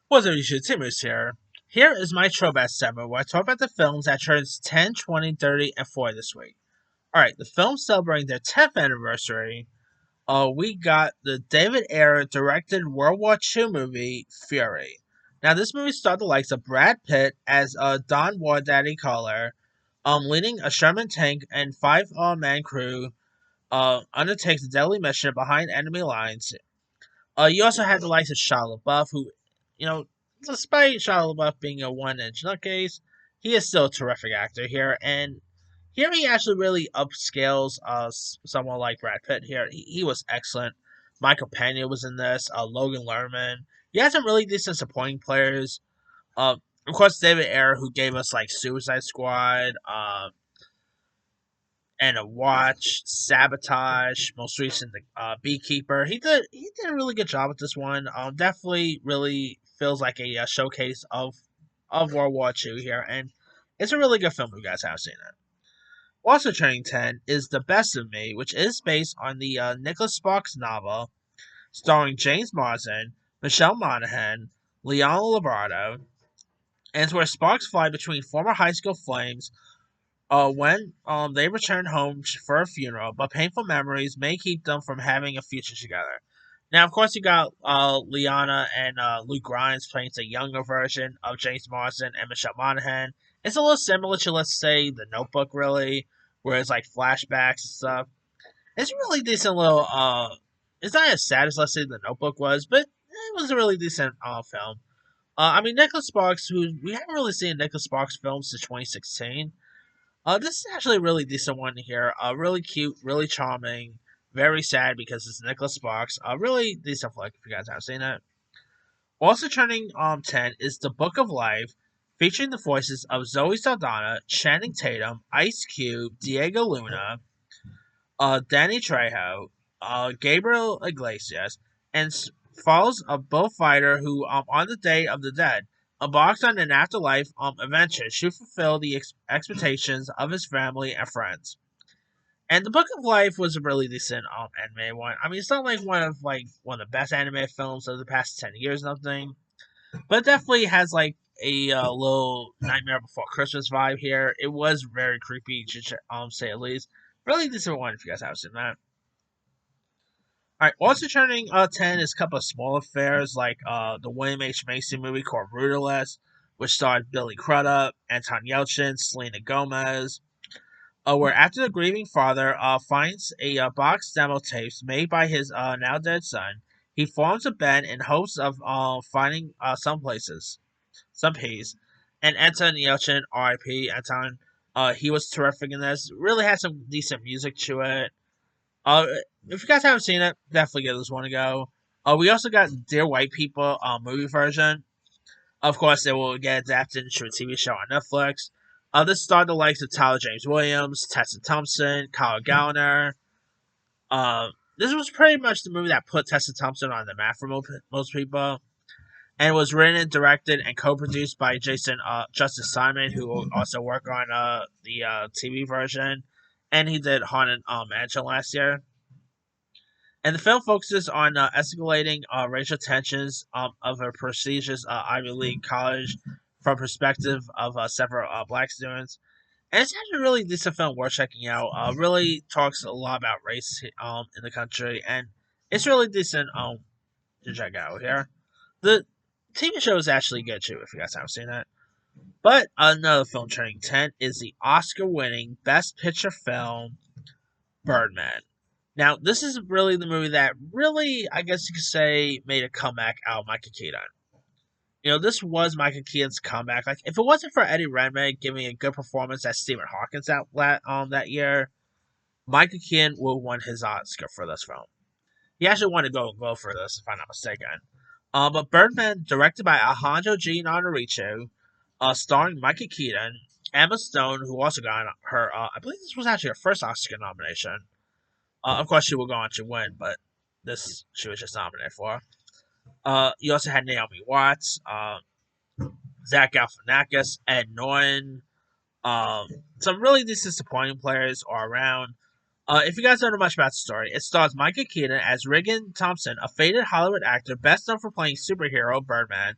What's up, YouTube? Timus here. Here is my Throwback segment where I talk about the films that turns 10, 20, 30, and 40 this week. Alright, the films celebrating their 10th anniversary. We got the David Ayer directed World War II movie, Fury. Now, this movie starred the likes of Brad Pitt as Don War Daddy Collar, leading a Sherman tank and five-man crew undertakes a deadly mission behind enemy lines. You also had the likes of Shia LaBeouf, who, you know, despite Shia LaBeouf being a one-inch nutcase, he is still a terrific actor here, and here he actually really upscales someone like Brad Pitt here. He was excellent. Michael Pena was in this, Logan Lerman. You had some really decent supporting players. Of course, David Ayer, who gave us like Suicide Squad, and a watch, sabotage, most recent beekeeper. He did a really good job with this one. Definitely really feels like a showcase of World War II here, and it's a really good film if you guys haven't seen it. Also turning 10 is The Best of Me, which is based on the Nicholas Sparks novel, starring James Marsden, Michelle Monaghan, Leon Labardo, and it's where sparks fly between former high school flames when they return home for a funeral, but painful memories may keep them from having a future together. Now, of course, you got Liana and Luke Grimes playing the younger version of James Marsden and Michelle Monaghan. It's a little similar to, let's say, The Notebook, really, where it's like flashbacks and stuff. It's a really decent little. It's not as sad as, let's say, The Notebook was, but it was a really decent film. I mean, Nicholas Sparks, who we haven't really seen Nicholas Sparks films since 2016. This is actually a really decent one here. Really cute, really charming, very sad because it's Nicholas Sparks. Really decent flick if you guys haven't seen it. Also turning 10 is The Book of Life, featuring the voices of Zoe Saldana, Channing Tatum, Ice Cube, Diego Luna, Danny Trejo, Gabriel Iglesias, and follows a bullfighter who, on the Day of the Dead, embarks on an afterlife adventure to fulfill the expectations of his family and friends. And the Book of Life was a really decent anime one. I mean, it's not like one of the best anime films of the past 10 years, nothing, but it definitely has like a little Nightmare Before Christmas vibe here. It was very creepy, to say at least. Really decent one if you guys haven't seen that. Alright, also turning 10 is a couple of small affairs like the William H. Macy movie called Rudderless, which starred Billy Crudup, Anton Yelchin, Selena Gomez, where after the grieving father finds a box demo tapes made by his now dead son, he forms a band in hopes of finding some peace. And Anton Yelchin, R.I.P. Anton, he was terrific in this. Really had some decent music to it. Uh, if you guys haven't seen it, definitely give this one a go. We also got Dear White People movie version. Of course, they will get adapted into a TV show on Netflix. This starred the likes of Tyler James Williams, Tessa Thompson, Kyle Gallner. This was pretty much the movie that put Tessa Thompson on the map for most people. And was written, directed, and co-produced by Justice Simon, who will also work on the TV version. And he did Haunted Mansion last year. And the film focuses on escalating racial tensions of a prestigious Ivy League college from perspective of several black students. And it's actually a really decent film worth checking out. Really talks a lot about race in the country, and it's really decent to check out here. The TV show is actually good too, if you guys haven't seen it. But another film turning 10 is the Oscar-winning Best Picture film, Birdman. Now, this is really the movie that really, I guess you could say, made a comeback out of Michael Keaton. This was Michael Keaton's comeback. Like, if it wasn't for Eddie Redmayne giving a good performance as Stephen Hawkins that year, Michael Keaton would have won his Oscar for this film. He actually wanted to go for this, if I'm not mistaken. But Birdman, directed by Alejandro G. Inarritu, starring Michael Keaton, Emma Stone, who also got her, I believe this was actually her first Oscar nomination. Of course, she will go on to win, but this she was just nominated for. You also had Naomi Watts, Zach Galifianakis, Ed Norton. Some really decent supporting players are around. If you guys don't know much about the story, it stars Michael Keaton as Regan Thompson, a faded Hollywood actor best known for playing superhero Birdman,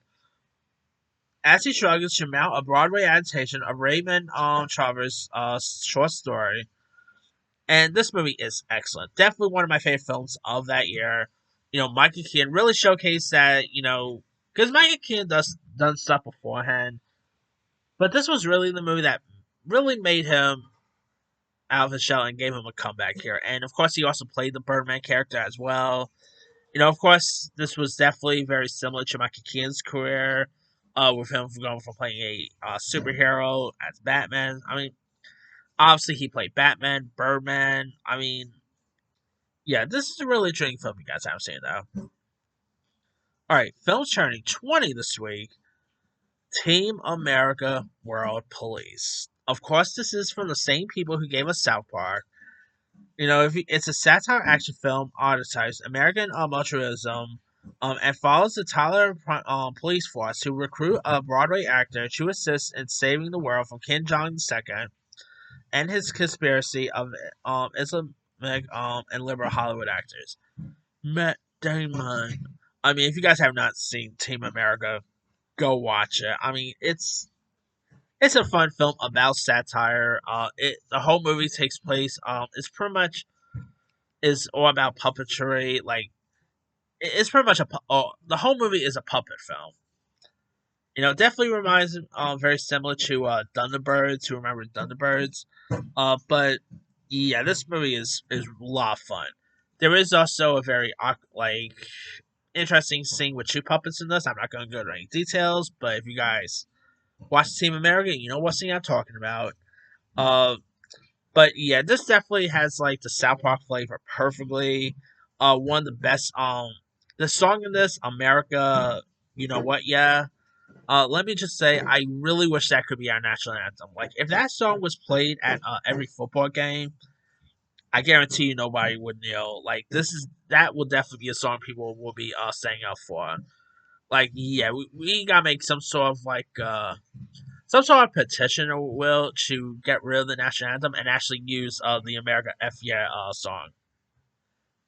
As he struggles to mount a Broadway adaptation of Raymond Travers' short story. And this movie is excellent. Definitely one of my favorite films of that year. Michael Keaton really showcased that, because Michael Keaton does done stuff beforehand, but this was really the movie that really made him out of his shell and gave him a comeback here. And of course, he also played the Birdman character as well. Of course, this was definitely very similar to Michael Keaton's career, with him going from playing a superhero as Batman. I mean, obviously he played Batman, Birdman. I mean, yeah, this is a really intriguing film you guys haven't seen though. All right, films turning 20 this week. Team America World Police. Of course, this is from the same people who gave us South Park. It's a satire action film advertised American militarism, and follows the Tyler police force who recruit a Broadway actor to assist in saving the world from Kim Jong II and his conspiracy of Islamic and liberal Hollywood actors. Matt Damon. I mean, if you guys have not seen Team America, go watch it. I mean, it's a fun film about satire. The whole movie takes place. It's pretty much is all about puppetry. Like it's pretty much the whole movie is a puppet film. Definitely reminds very similar to Thunderbirds. Who remember Thunderbirds? But yeah, this movie is a lot of fun. There is also a very like interesting scene with two puppets in this. I'm not going to go into any details, but if you guys watch Team America, you know what scene I'm talking about. Uh, but yeah, this definitely has like the South Park flavor perfectly. One of the best. The song in this, America, you know what? Yeah. Let me just say, I really wish that could be our national anthem. Like, if that song was played at every football game, I guarantee you nobody would kneel. Like, that will definitely be a song people will be saying up for. Like, yeah, we gotta make some sort of petition or will to get rid of the national anthem and actually use the America F Yeah song.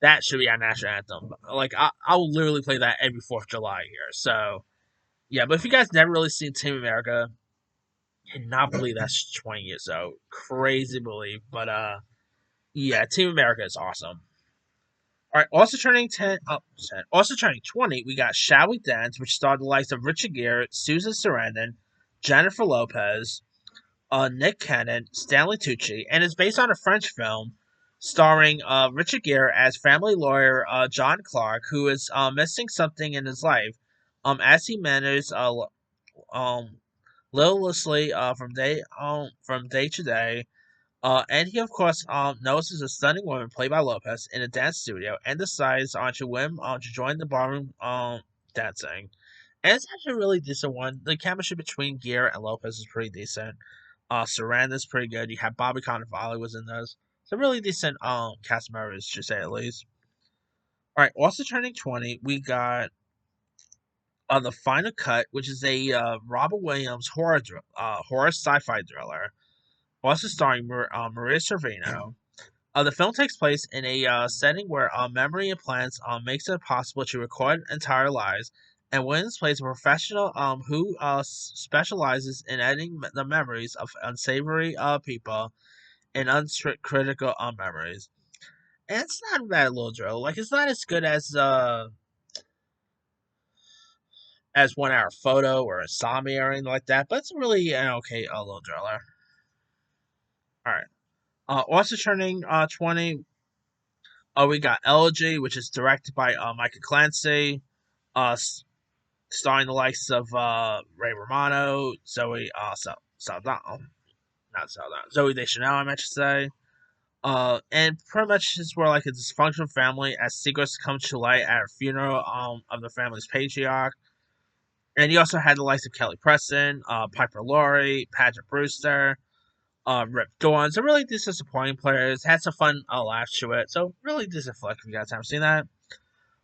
That should be our national anthem. Like I will literally play that every 4th of July here. So yeah, but if you guys never really seen Team America, cannot believe that's 20 years old. Crazy believe, but yeah, Team America is awesome. All right, also turning 10, also turning 20, we got Shall We Dance, which starred the likes of Richard Gere, Susan Sarandon, Jennifer Lopez, Nick Cannon, Stanley Tucci, and is based on a French film starring Richard Gere as family lawyer John Clark, who is missing something in his life, as he manages um, listlessly from day to day. And he, of course, notices a stunning woman played by Lopez in a dance studio and decides to whim to join the ballroom dancing. And it's actually a really decent one. The chemistry between Gere and Lopez is pretty decent. Sarandon's pretty good. You have Bobby Cannavale was in those. It's a really decent cast members, to say at least. All right, also turning 20, we got the Final Cut, which is a Robert Williams horror sci-fi thriller, also starring Maria Sorvino. The film takes place in a setting where memory implants makes it possible to record entire lives, and Williams plays a professional who specializes in editing the memories of unsavory people and uncritical memories. And it's not a bad little drill. Like it's not as good as 1 Hour Photo or Insomnia or anything like that, but it's really an okay little driller. All right. Also turning 20, we got Eulogy, which is directed by Michael Clancy, uh, starring the likes of Ray Romano, Zoe Saldana, not Saldana, Zoe Deschanel, I meant to say. And pretty much is where like a dysfunctional family as secrets come to light at a funeral of the family's patriarch. And you also had the likes of Kelly Preston, Piper Laurie, Patrick Brewster, Rip Dorn. So really decent supporting players. Had some fun laughs to it. So really decent flick if you guys haven't seen that.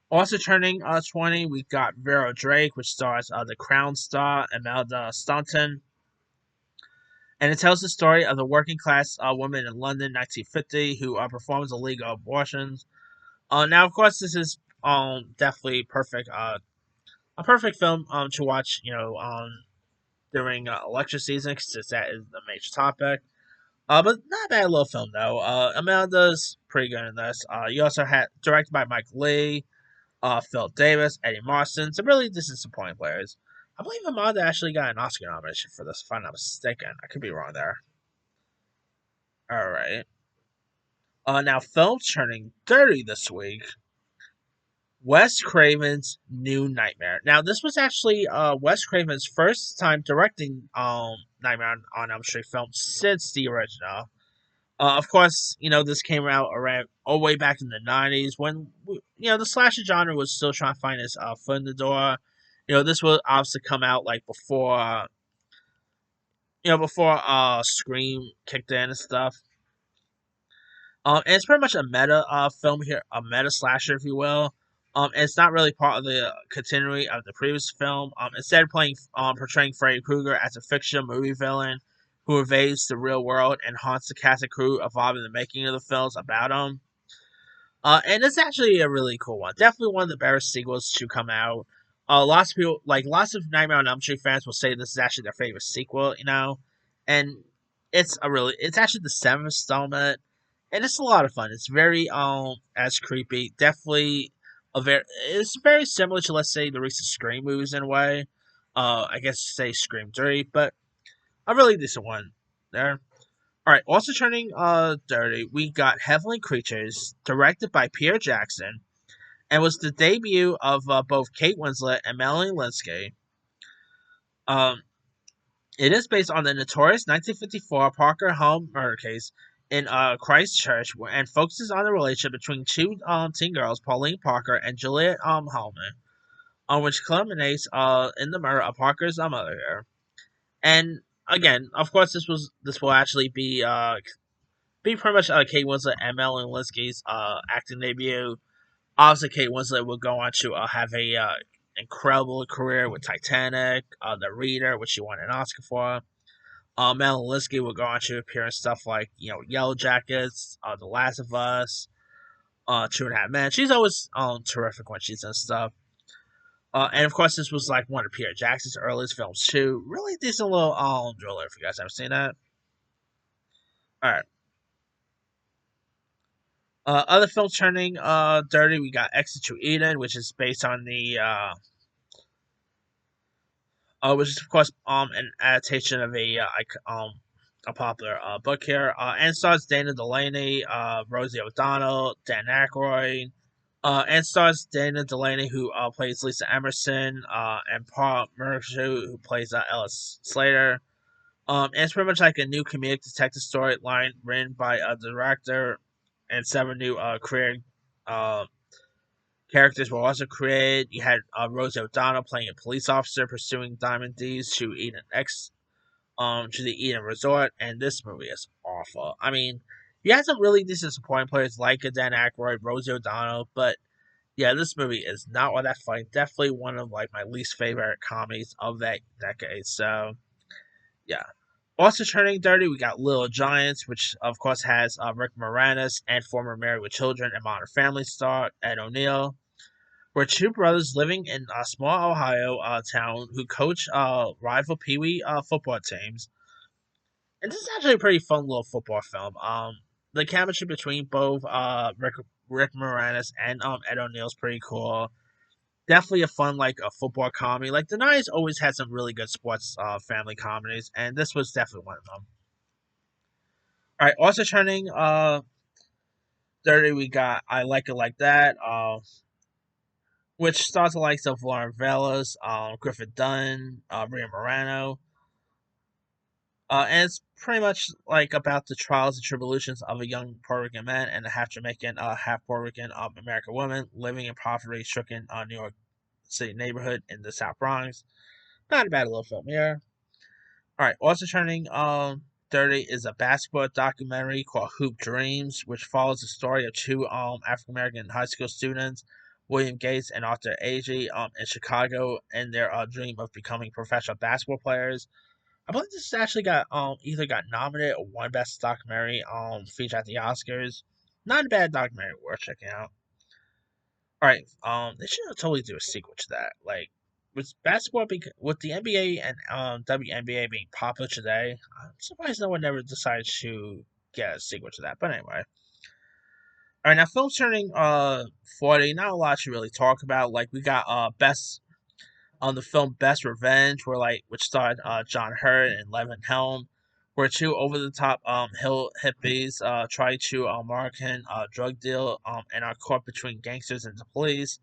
Also turning 20, we got Vera Drake, which stars the Crown star Imelda Staunton. And it tells the story of the working class woman in London, 1950, who performs illegal abortions. Now, of course, this is definitely perfect, a perfect film to watch. during election season, since that is the major topic. But not a bad little film though. Amanda's pretty good in this. You also had directed by Mike Lee, Phil Davis, Eddie Marson, some really disappointing players. I believe Amanda actually got an Oscar nomination for this, if I'm not mistaken. I could be wrong there. All right. Now films turning dirty this week. Wes Craven's New Nightmare. Now, this was actually Wes Craven's first time directing Nightmare on Elm Street film since the original. Of course, this came out around all the way back in the '90s when the slasher genre was still trying to find its foot in the door. This will obviously come out like before Scream kicked in and stuff. And it's pretty much a meta film here, a meta slasher, if you will. And it's not really part of the continuity of the previous film. Instead of portraying Freddy Krueger as a fictional movie villain who evades the real world and haunts the cast and crew involved in the making of the films about him. And it's actually a really cool one. Definitely one of the better sequels to come out. Lots of people, like lots of Nightmare on Elm Street fans, will say this is actually their favorite sequel. And it's actually the seventh installment, and it's a lot of fun. It's very as creepy. Definitely it's very similar to, let's say, the recent Scream movies in a way. I guess say Scream 3, but a really decent one there. All right, also turning dirty, we got Heavenly Creatures, directed by Peter Jackson, and was the debut of both Kate Winslet and Melanie Linsky. Um, it is based on the notorious 1954 Parker home murder case in Christchurch, and focuses on the relationship between two teen girls, Pauline Parker and Juliet Hallman, on which culminates in the murder of Parker's mother here. And again, of course, this will actually be pretty much Kate Winslet and Melanie Linsky's acting debut. Obviously, Kate Winslet will go on to have a incredible career with Titanic, The Reader, which she won an Oscar for. Melanie Linsky will go on to appear in stuff like Yellow Jackets, The Last of Us, Two and a Half Men. She's always terrific when she's in stuff. And of course, this was like one of Peter Jackson's earliest films too. Really decent little thriller. If you guys haven't seen that, all right. Other films turning dirty, we got Exit to Eden, which is based on the which is of course an adaptation of a popular book here, and stars Dana Delaney, Rosie O'Donnell, Dan Aykroyd, and stars Dana Delaney, who plays Lisa Emerson, and Paul Mercier, who plays Ellis Slater. And it's pretty much like a new comedic detective storyline written by a director, and seven new created uh, characters were also created. You had Rosie O'Donnell playing a police officer pursuing Diamond D's to the Eden Resort, and this movie is awful. I mean, you had some really disappointing players like Dan Aykroyd, Rosie O'Donnell, but yeah, this movie is not all that funny. Definitely one of like my least favorite comedies of that decade. So yeah. Also turning dirty, we got Little Giants, which of course has Rick Moranis and former Married with Children and Modern Family star Ed O'Neill. We're two brothers living in a small Ohio town who coach rival Pee Wee football teams. And this is actually a pretty fun little football film. The chemistry between both Rick Moranis and Ed O'Neill is pretty cool. Definitely a fun like a football comedy. Like the '90s always had some really good sports family comedies, and this was definitely one of them. All right, also turning dirty, we got I Like It Like That, which stars the likes of Lauren Velas, Griffith Dunn, Rhea Morano. And it's pretty much like about the trials and tribulations of a young Puerto Rican man and a half Jamaican, half Puerto Rican American woman living in poverty stricken New York City neighborhood in the South Bronx. Not a bad little film here. All right, also turning 30 is a basketball documentary called Hoop Dreams, which follows the story of two African American high school students, William Gates and Arthur Agee, in Chicago, and their dream of becoming professional basketball players. I believe this actually got either got nominated or won Best Documentary feature at the Oscars. Not a bad documentary, worth checking out. All right, they should totally do a sequel to that. Like, with basketball with the NBA and WNBA being popular today, I'm surprised no one ever decided to get a sequel to that. But anyway, all right, now films turning 40. Not a lot to really talk about. Like we got best on the film Best Revenge, which starred John Hurt and Levin Helm, where two over the top hill hippies try to American drug deal and are caught between gangsters and the police.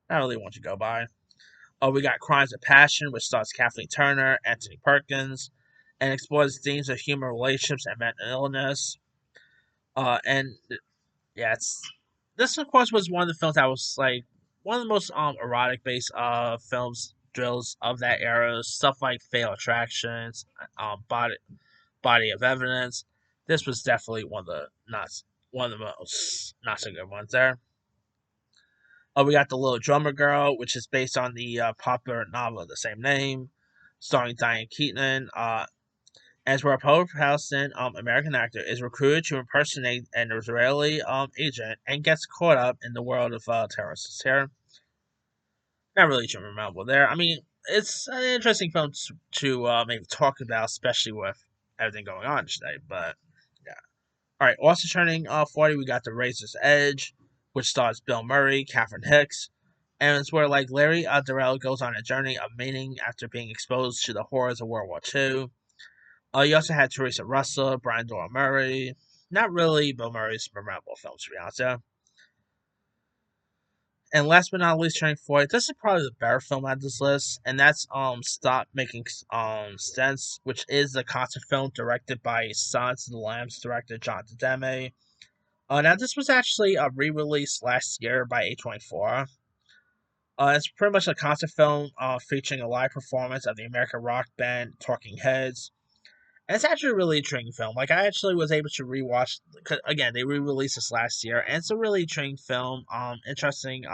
Not really one to go by. We got Crimes of Passion, which stars Kathleen Turner, Anthony Perkins, and explores themes of human relationships and mental illness. And yeah, it's this of course was one of the films that was like one of the most erotic based films drills of that era. Stuff like Fatal Attractions, Body of Evidence. This was definitely one of the most not so good ones there. We got The Little Drummer Girl, which is based on the popular novel of the same name, starring Diane Keaton. As where a Palestinian American actor is recruited to impersonate an Israeli agent and gets caught up in the world of terrorists here. Not really too memorable there. I mean, it's an interesting film to maybe talk about, especially with everything going on today. But yeah. All right. Also turning 40, we got The Razor's Edge, which stars Bill Murray, Catherine Hicks, and it's where like Larry Darrell goes on a journey of meaning after being exposed to the horrors of World War II. You also had Teresa Russell, Brian Doyle Murray. Not really Bill Murray's memorable films, to be honest. Yeah. And last but not least, turning 40, this is probably the better film on this list, and that's Stop Making Sense, which is the concert film directed by Silence of the Lambs director John Demme. Now this was actually a re-release last year by A24. It's pretty much a concert film featuring a live performance of the American rock band Talking Heads. And it's actually a really intriguing film. Like I actually was able to rewatch. Cause again, they re-released this last year, and it's a really intriguing film. Interesting.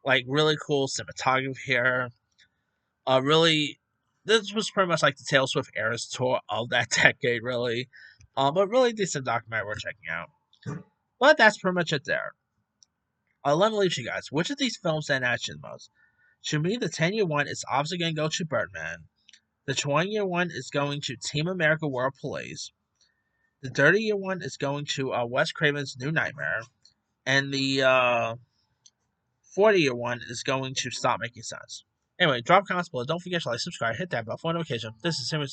Like really cool cinematography here. Really, this was pretty much like the Taylor Swift Eras tour of that decade, really. But really decent documentary worth checking out. But that's pretty much it there. Let me leave you guys. Which of these films stand out to you the most? To me, the 10-year one is obviously going to go to Birdman. The 20-year one is going to Team America World Police. The 30-year one is going to Wes Craven's New Nightmare. And the 40-year one is going to Stop Making Sense. Anyway, drop comments below. Don't forget to like, subscribe, hit that bell for notification. This is Simon.